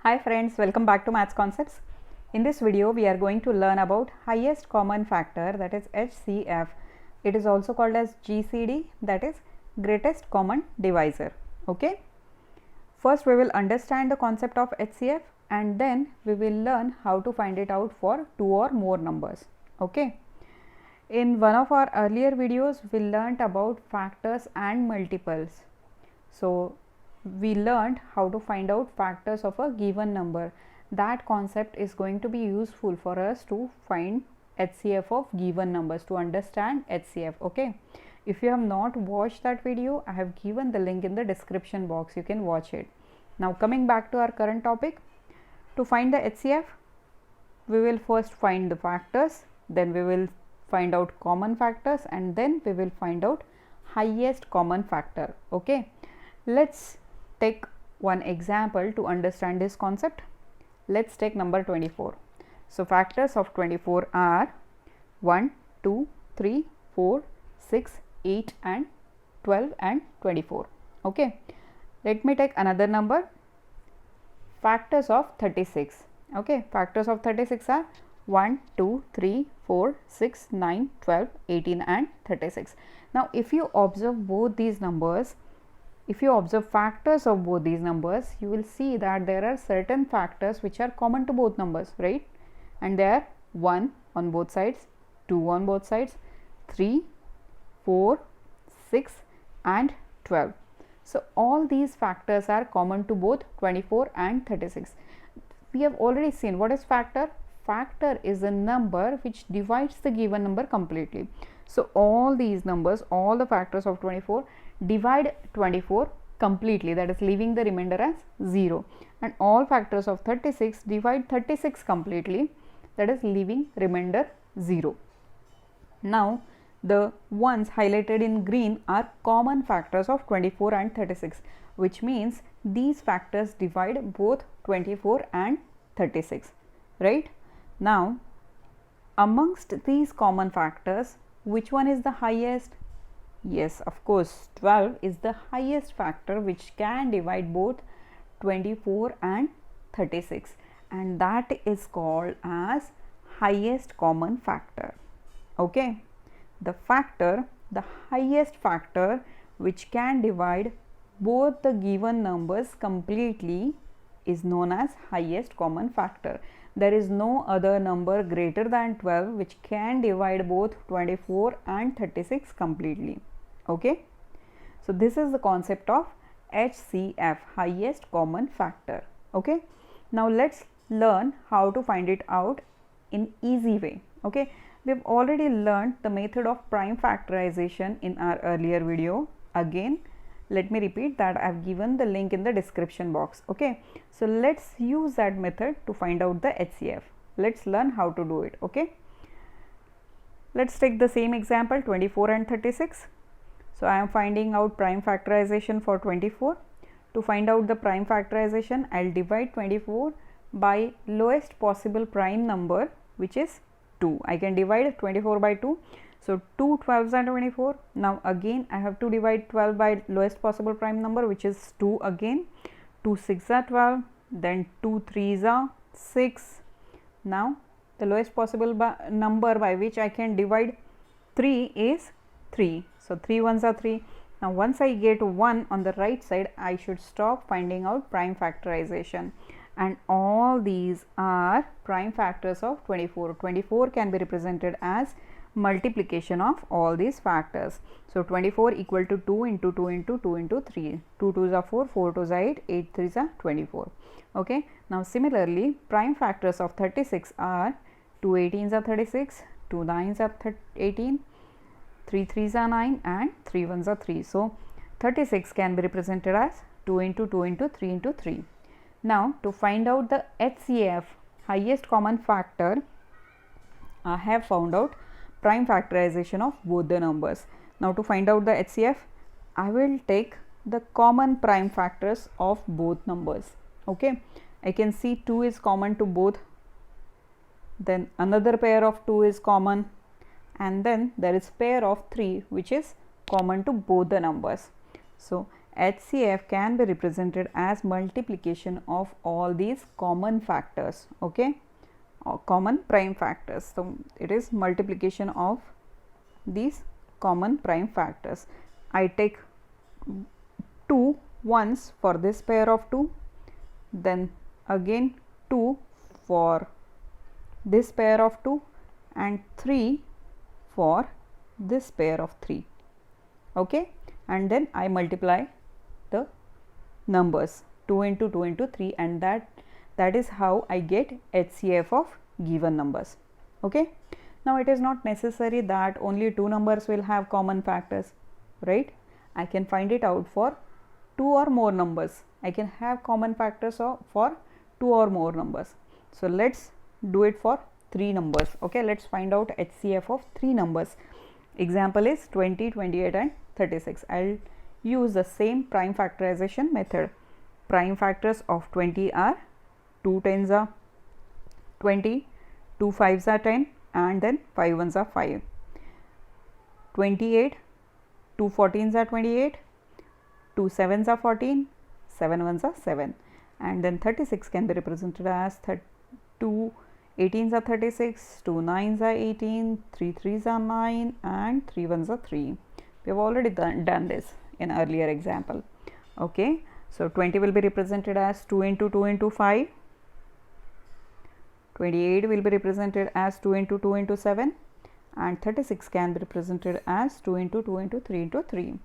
Hi friends, welcome back to MathsConcepts. In this video, we are going to learn about highest common factor, that is HCF. It is also called as GCD, that is greatest common divisor. Okay. First, we will understand the concept of HCF and then we will learn how to find it out for two or more numbers. Okay. In one of our earlier videos, we learnt about factors and multiples. So, we learned how to find out factors of a given number. That concept is going to be useful for us to find HCF of given numbers, to understand HCF. Okay. If you have not watched that video, I have given the link in the description box. You can watch it. Now coming back to our current topic, to find the HCF, we will first find the factors, then we will find out common factors, and then we will find out highest common factor. Okay. Let's take one example to understand this concept. Let's take number 24. So, factors of 24 are 1, 2, 3, 4, 6, 8 and 12 and 24. Okay. Let me take another number. Factors of 36. Okay. Factors of 36 are 1, 2, 3, 4, 6, 9, 12, 18 and 36. Now, if you observe both these numbers, if you observe factors of both these numbers, you will see that there are certain factors which are common to both numbers, right? And they are 1 on both sides, 2 on both sides, 3, 4, 6 and 12. So, all these factors are common to both 24 and 36. We have already seen what is factor. Factor is a number which divides the given number completely. So, all these numbers, all the factors of 24 divide 24 completely, that is leaving the remainder as 0, and all factors of 36 divide 36 completely, that is leaving remainder 0. Now, the ones highlighted in green are common factors of 24 and 36, which means these factors divide both 24 and 36, right? Now, amongst these common factors, which one is the highest? Yes, of course, 12 is the highest factor which can divide both 24 and 36, and that is called as highest common factor. Okay, the highest factor which can divide both the given numbers completely is known as highest common factor. There is no other number greater than 12 which can divide both 24 and 36 completely. Okay. So, this is the concept of HCF, highest common factor. Okay. Now, let's learn how to find it out in easy way. Okay. We have already learned the method of prime factorization in our earlier video. Again, let me repeat that I have given the link in the description box. Okay. So, let's use that method to find out the HCF. Let's learn how to do it. Okay. Let's take the same example, 24 and 36. So, I am finding out prime factorization for 24. To find out the prime factorization, I will divide 24 by lowest possible prime number, which is 2. I can divide 24 by 2. So, 2 12s are 24. Now, again I have to divide 12 by lowest possible prime number, which is 2 again. 2 6 are 12, then 2 3s are 6. Now, the lowest possible number by which I can divide 3 is 3. So, 3 1s are 3. Now, once I get 1 on the right side, I should stop finding out prime factorization. And all these are prime factors of 24. 24 can be represented as multiplication of all these factors. So, 24 equal to 2 into 2 into 2 into 3. 2 2s are 4, 4 2s are 8, 8 3s are 24. Okay. Now, similarly, prime factors of 36 are 2 18s are 36, 2 9s are 18, 3 3s are 9 and 3 1s are 3. So, 36 can be represented as 2 into 2 into 3 into 3. Now, to find out the HCF, highest common factor, I have found out prime factorization of both the numbers. Now, to find out the HCF, I will take the common prime factors of both numbers. Okay, I can see 2 is common to both, then another pair of 2 is common, and then there is pair of 3 which is common to both the numbers. So, HCF can be represented as multiplication of all these common factors, okay, or common prime factors. So it is multiplication of these common prime factors. I take 2 once for this pair of 2, then again 2 for this pair of 2, and 3 for this pair of 3, okay, and then I multiply the numbers 2 into 2 into 3, and that is how I get HCF of given numbers, okay. Now it is not necessary that only 2 numbers will have common factors, right? I can find it out for 2 or more numbers. I can have common factors for 2 or more numbers. So let's do it for 3 numbers, okay. Let's find out HCF of 3 numbers. Example is 20, 28 and 36. I'll use the same prime factorization method. Prime factors of 20 are 2 tens are 20, 2 fives are 10, and then 5 ones are 5. 28, 2 14s are 28, 2 sevens are 14, 7 ones are 7, and then 36 can be represented as 2 18s are 36, 2 9s are 18, 3 3s are 9, and 3 1s are 3. We have already done this in earlier example, okay. So 20 will be represented as 2 into 2 into 5, 28 will be represented as 2 into 2 into 7, and 36 can be represented as 2 into 2 into 3 into 3.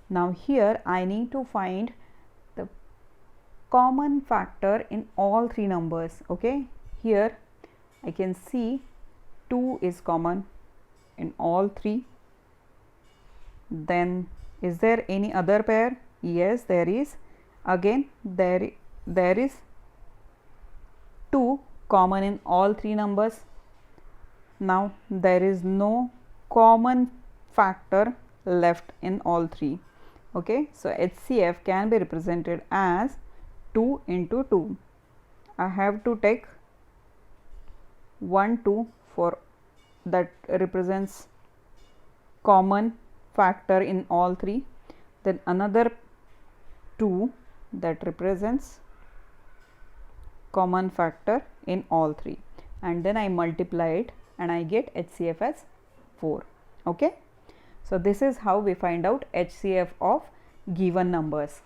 Now here I need to find the common factor in all 3 numbers, okay. Here I can see 2 is common in all 3. Then is there any other pair? Yes, there is. Again there is 2 common in all 3 numbers. Now there is no common factor left in all 3, okay. So HCF can be represented as 2 into 2. I have to take 1 2 for that represents common factor in all 3, then another 2 that represents common factor in all 3, and then I multiply it and I get HCF as 4, okay. So this is how we find out HCF of given numbers.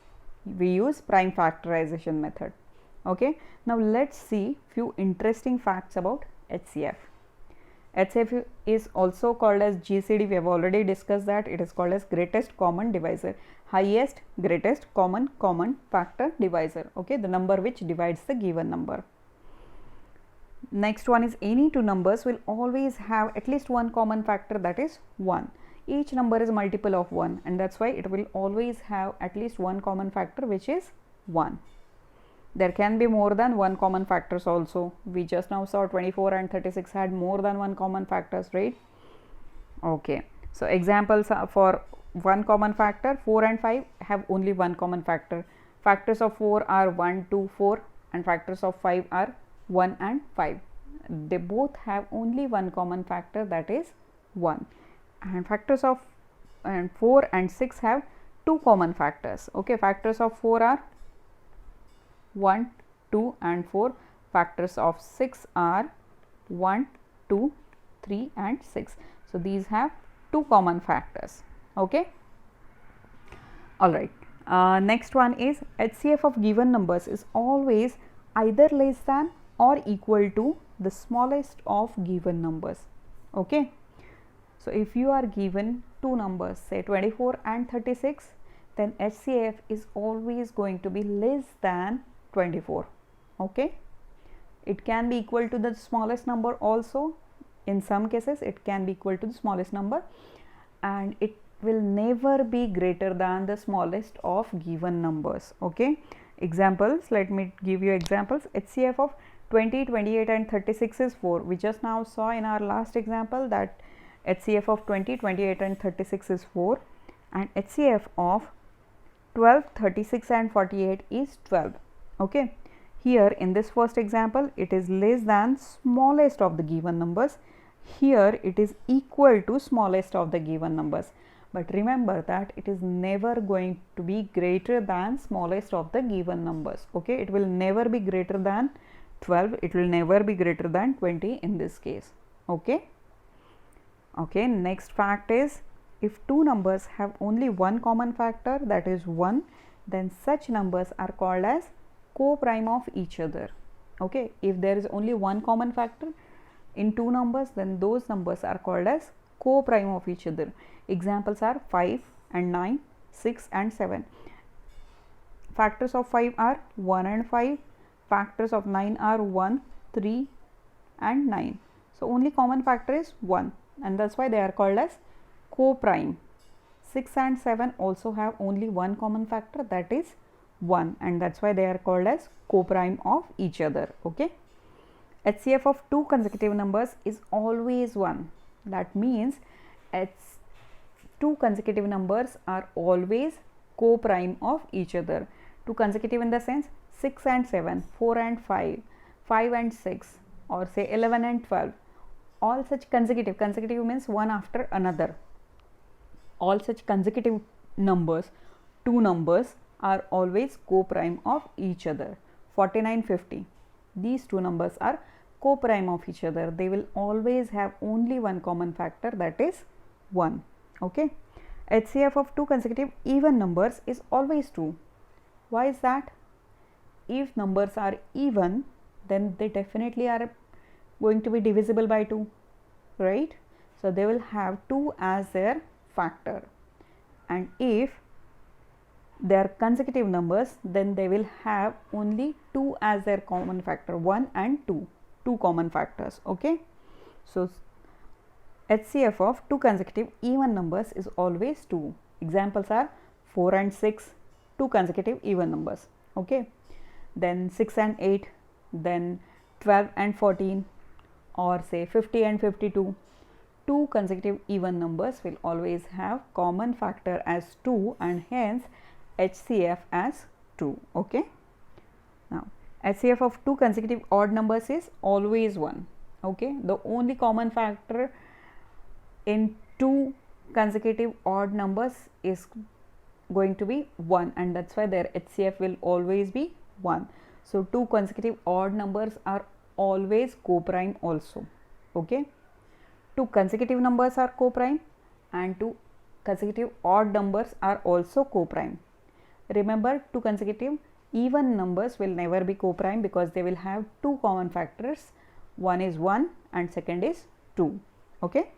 We use prime factorization method, okay. Now let's see few interesting facts about HCF. HCF is also called as GCD. We have already discussed that. It is called as greatest common divisor, highest greatest common factor divisor, okay, the number which divides the given number. Next one is any 2 numbers will always have at least one common factor, that is 1. Each number is multiple of 1, and that's why it will always have at least one common factor, which is 1. There can be more than one common factors also. We just now saw 24 and 36 had more than one common factors, right? Okay. So examples for one common factor, 4 and 5 have only one common factor. Factors of 4 are 1, 2, 4, and factors of 5 are 1 and 5. They both have only one common factor, that is 1. And factors of 4 and 6 have two common factors, okay. Factors of 4 are 1, 2 and 4. Factors of 6 are 1, 2, 3 and 6. So these have two common factors, okay. Alright, next one is HCF of given numbers is always either less than or equal to the smallest of given numbers, okay. So if you are given 2 numbers, say 24 and 36, then HCF is always going to be less than 24, okay. It can be equal to the smallest number also. In some cases it can be equal to the smallest number, and it will never be greater than the smallest of given numbers, okay. Examples, let me give you examples. HCF of 20, 28 and 36 is 4. We just now saw in our last example that HCF of 20, 28 and 36 is 4, and HCF of 12, 36 and 48 is 12, okay. Here in this first example it is less than smallest of the given numbers. Here it is equal to smallest of the given numbers, but remember that it is never going to be greater than smallest of the given numbers. Okay, it will never be greater than 12, it will never be greater than 20 in this case. Okay. Okay, next fact is, if two numbers have only one common factor, that is 1, then such numbers are called as co-prime of each other. Okay, if there is only one common factor in two numbers, then those numbers are called as co-prime of each other. Examples are 5 and 9, 6 and 7. Factors of 5 are 1 and 5. Factors of 9 are 1, 3 and 9. So only common factor is 1, and that's why they are called as co-prime. 6 and 7 also have only one common factor, that is 1, and that's why they are called as co-prime of each other. Okay. HCF of two consecutive numbers is always 1. That means two consecutive numbers are always co-prime of each other. Two consecutive in the sense 6 and 7, 4 and 5, 5 and 6, or say 11 and 12. All such consecutive means one after another. All such consecutive numbers, two numbers, are always co-prime of each other. 49, 50. These two numbers are co-prime of each other. They will always have only one common factor, that is 1. Okay. HCF of two consecutive even numbers is always 2. Why is that? If numbers are even, then they definitely are going to be divisible by 2, right? So they will have 2 as their factor, and if they are consecutive numbers, then they will have only 2 as their common factor, 1 and 2, two common factors. Okay. So HCF of two consecutive even numbers is always 2. Examples are 4 and 6, two consecutive even numbers. Okay. Then 6 and 8, then 12 and 14, or say 50 and 52. Two consecutive even numbers will always have common factor as 2, and hence HCF as 2. Okay. Now HCF of two consecutive odd numbers is always 1. Okay. The only common factor in two consecutive odd numbers is going to be 1, and that's why their HCF will always be 1. So two consecutive odd numbers are always co-prime also. Okay. Two consecutive numbers are co-prime, and two consecutive odd numbers are also co-prime. Remember, two consecutive even numbers will never be co-prime because they will have two common factors. One is 1 and second is 2. Okay.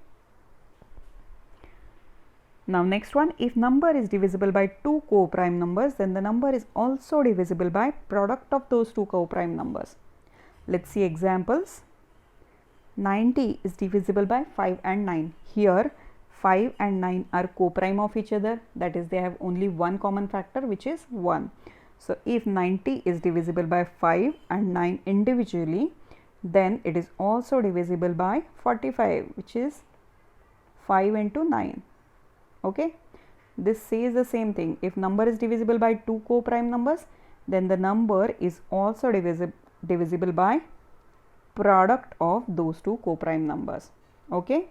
Now next one, if number is divisible by two co-prime numbers, then the number is also divisible by product of those two co-prime numbers. Let's see examples. 90 is divisible by 5 and 9. Here 5 and 9 are co-prime of each other, that is they have only one common factor, which is 1. So if 90 is divisible by 5 and 9 individually, then it is also divisible by 45, which is 5 into 9. Okay. This says the same thing. If number is divisible by two co-prime numbers, then the number is also divisible by product of those two co-prime numbers. Okay.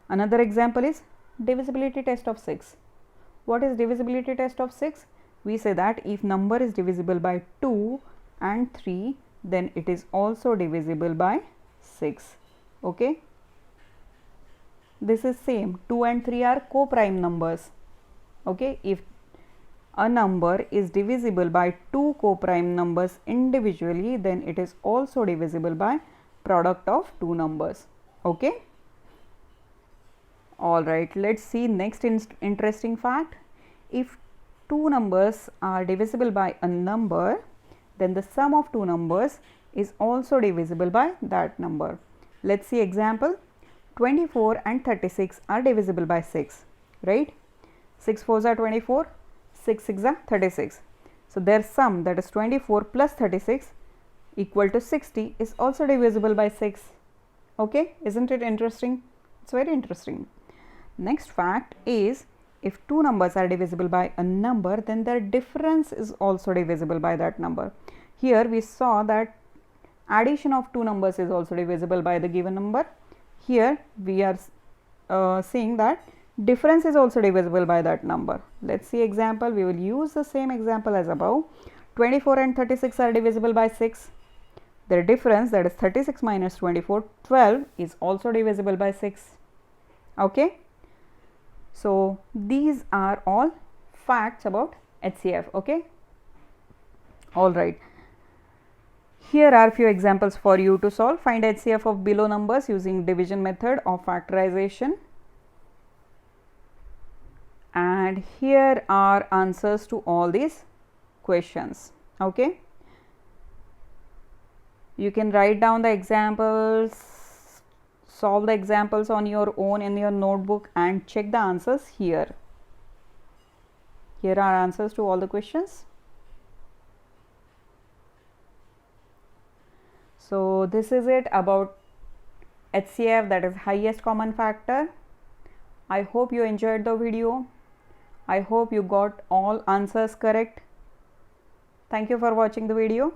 Another example is divisibility test of 6. What is divisibility test of 6? We say that if number is divisible by 2 and 3, then it is also divisible by 6. Okay. This is same, 2 and 3 are co-prime numbers. Okay. If a number is divisible by two co-prime numbers individually, then it is also divisible by product of two numbers. Okay. Alright, let's see next interesting fact. If two numbers are divisible by a number, then the sum of two numbers is also divisible by that number. Let's see example. 24 and 36 are divisible by 6, right? 6 4s are 24, 6 6s are 36. So their sum, that is 24 plus 36 equal to 60, is also divisible by 6. Okay, isn't it interesting? It's very interesting. Next fact is, if two numbers are divisible by a number, then their difference is also divisible by that number. Here we saw that addition of two numbers is also divisible by the given number. Here we are saying that Difference is also divisible by that number. Let's see example. We will use the same example as above. 24 and 36 are divisible by 6. Their difference, that is 36 minus 24, 12, is also divisible by 6. Okay. So these are all facts about HCF. Okay. All right. Here are few examples for you to solve. Find HCF of below numbers using division method of factorization. And here are answers to all these questions. Okay. You can write down the examples, solve the examples on your own in your notebook and check the answers here. Here are answers to all the questions. So this is it about HCF, that is highest common factor. I hope you enjoyed the video. I hope you got all answers correct. Thank you for watching the video.